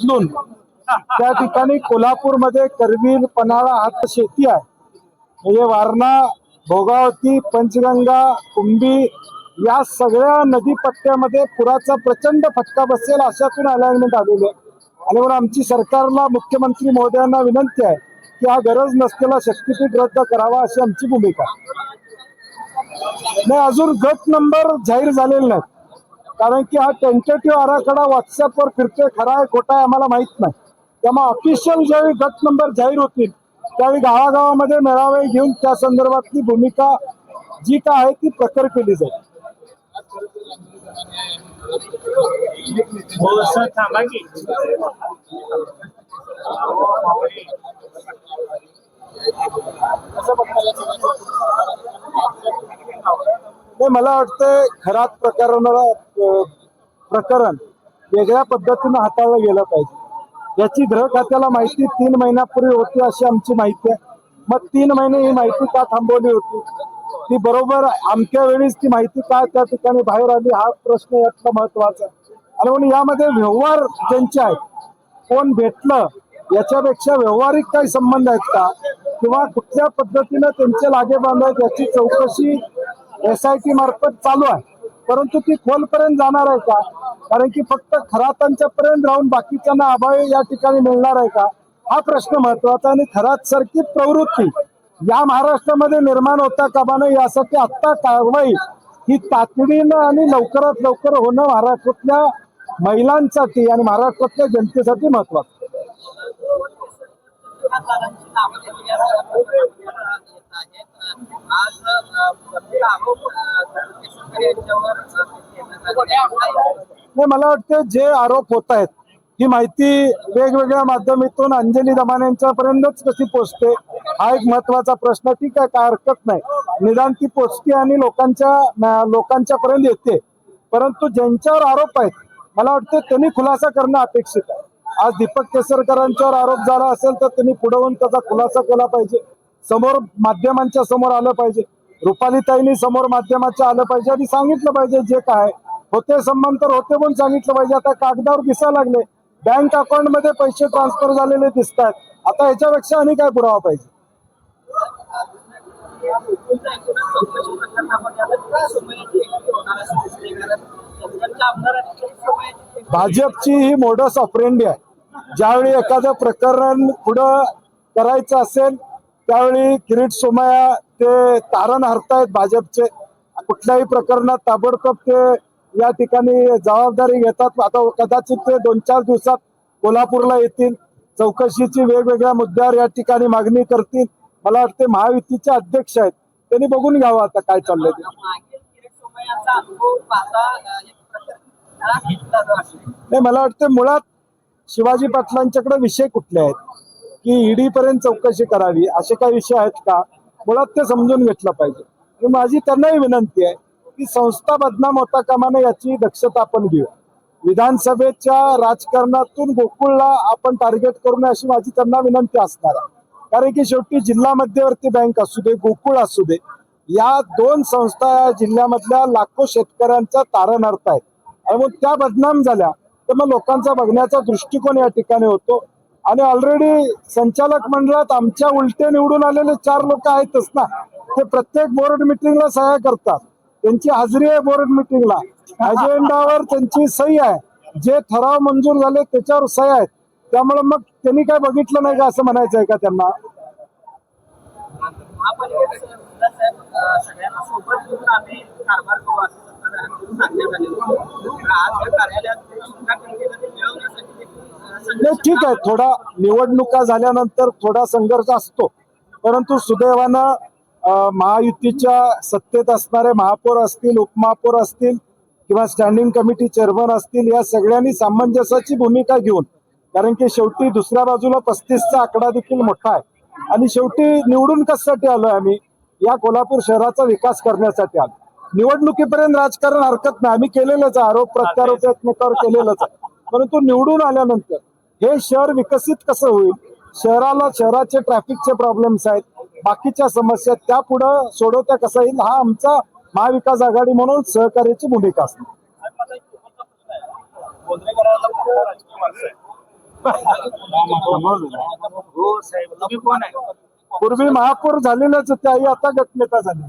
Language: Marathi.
बदलून त्या ठिकाणी कोल्हापूरमध्ये करवीर, पन्हाळा हात शेती आहे, म्हणजे वारणा, भोगावती, पंचगंगा, कुंभी या सगळ्या नदीपट्ट्यामध्ये पुराचा प्रचंड फटका बसेल अशातून अलाइनमेंट आलेली आहे. आणि म्हणून आमची सरकारला, मुख्यमंत्री महोदयांना विनंती आहे की हा गरज नसलेला शक्तीपीठ रद्द करावा अशी आमची भूमिका. नाही, अजून गट नंबर जाहीर झालेले नाही, कारण की हा टेंटेटिव्ह आराखडा व्हॉट्सअपवर फिरतोय, खरा आहे खोटा आहे आम्हाला माहित नाही. त्यामुळे ऑफिशियल ज्यावेळी गट नंबर जाहीर होतील त्यावेळी गावागावामध्ये मेळावे घेऊन त्या संदर्भातली भूमिका जी काय आहे ती प्रकट केली जाईल. मला वाटतं खरात प्रकरण वेगळ्या पद्धतीनं हाताळलं गेलं पाहिजे. याची गृह खात्याला माहिती 3 महिन्यापूर्वी होती अशी आमची माहिती आहे. मग 3 महिने ही माहिती का थांबवली होती? ती बरोबर आमच्या वेळीच ती माहिती का त्या ठिकाणी बाहेर आली हा प्रश्न यातला महत्वाचा आहे. आणि म्हणून यामध्ये व्यवहार ज्यांचे आहेत, कोण भेटलं याच्यापेक्षा व्यवहारिक काही संबंध आहेत का, किंवा कुठल्या पद्धतीनं त्यांचे लागेबांध आहेत याची चौकशी SIT मार्फत चालू आहे. परंतु ती खोलपर्यंत जाणार आहे का? कारण की फक्त खरातांच्या पर्यंत राहून बाकीच्यांना अभय या ठिकाणी मिळणार आहे का, हा प्रश्न महत्वाचा. आणि खरात सारखी प्रवृत्ती या महाराष्ट्रामध्ये निर्माण होता कामा नये यासाठी आत्ता कारवाई ही तातडीनं आणि लवकरात लवकर होणं महाराष्ट्रातल्या महिलांसाठी आणि महाराष्ट्रातल्या जनतेसाठी महत्वाचं. मला वाटतं जे आरोप होत आहेत ही माहिती वेगवेगळ्या माध्यमातून अंजली दमाने पर्यंतच कशी पोहोचते हा एक महत्वाचा प्रश्न. ठीक आहे, काय हरकत नाही, निदान ती पोचते आणि लोकांच्या पर्यंत येते. परंतु ज्यांच्यावर आरोप आहेत मला वाटतं त्यांनी खुलासा करणं अपेक्षित आहे. आज दीपक केसरकरांच्यावर आरोप झाला असेल तर त्यांनी पुढे होऊन त्याचा खुलासा केला पाहिजे, समोर माध्यमांच्या समोर आलं पाहिजे. रुपालीताईंनी समोर माध्यमाच्या आलं पाहिजे आणि सांगितलं पाहिजे जे काय होते संबंध तर होते पण सांगितलं पाहिजे. आता कागदावर दिसायला लागले, बँक अकाउंट मध्ये पैसे ट्रान्सफर झालेले दिसतात, आता याच्यापेक्षा आणि काय पुरावा पाहिजे? भाजपची ही मोडस ऑपरेंडी आहे. ज्यावेळी एखादं प्रकरण पुढं करायचं असेल त्यावेळी किरीट सोमय्या ते तारण हरतायत भाजपचे. कुठल्याही प्रकरणात ताबडतोब ते या ठिकाणी जबाबदारी घेतात. आता कदाचित ते 2-4 दिवसात कोल्हापूरला येतील, चौकशीची वेगवेगळ्या मुद्द्यावर या ठिकाणी मागणी करतील. मला वाटते महायुतीचे अध्यक्ष आहेत, त्यांनी बघून घ्यावं आता काय चाललंय ते. नाही, मला वाटतं मुळात शिवाजी पाटलांच्याकडे विषय कुठले आहेत की ईडी पर्यंत चौकशी करावी असे काही विषय आहेत का, मुळात ते समजून घेतलं पाहिजे. आणि माझी त्यांनाही विनंती आहे की संस्था बदनाम होता कामा नये याची दक्षता आपण घेऊ. विधानसभेच्या राजकारणातून गोकुळला आपण टार्गेट करू नये अशी माझी त्यांना विनंती असणार आहे. कारण की शेवटी जिल्हा मध्यवर्ती बँक असू दे, गोकुळ असू दे, या 2 संस्था या जिल्ह्यामधल्या लाखो शेतकऱ्यांचा तारण अर्थ आहेत. आणि मग त्या बदनाम झाल्या तर मग लोकांचा बघण्याचा दृष्टिकोन या ठिकाणी होतो. आणि ऑलरेडी संचालक मंडळात आमच्या उलटे निवडून आलेले 4 लोक आहेतच ना, ते प्रत्येक बोर्ड मिटिंगला सह्या करतात, त्यांची हाजरी आहे बोर्ड मिटिंगला, अजेंडावर त्यांची सही आहे, जे ठराव मंजूर झाले त्याच्यावर सही आहेत. त्यामुळे मग त्यांनी काय बघितलं नाही का असं म्हणायचं आहे का त्यांना? ठीक आहे, थोडा निवडणुका झाल्यानंतर थोडा संघर्ष असतो, परंतु सुदैवानं महायुतीच्या सत्तेत असणारे महापौर असतील, उपमहापौर असतील किंवा स्टँडिंग कमिटी चेअरमन असतील, या सगळ्यांनी सामंजस्याची भूमिका घेऊन, कारण की शेवटी दुसऱ्या बाजूला 35चा आकडा देखील मोठा आहे आणि शेवटी निवडून कशासाठी आलोय आम्ही, या कोल्हापूर शहराचा विकास करण्यासाठी आलो. निवडणुकीपर्यंत राजकारण हरकत नाही, आम्ही केलेलंच आरोप प्रत्यारोप एकमेकावर केलेलंच आहे. परंतु निवडून आल्यानंतर हे शहर विकसित कसं होईल, शहराचे ट्रॅफिकचे प्रॉब्लेम्स आहेत, बाकीच्या समस्या त्या पुढे सोडवता कसा येईल, हा आमचा महाविकास आघाडी म्हणून सहकार्याची भूमिका असते. हो साहेब, तुम्ही कोण आहे? पूर्वी महापौर झालेलेच त्याही आता गटनेता झाले.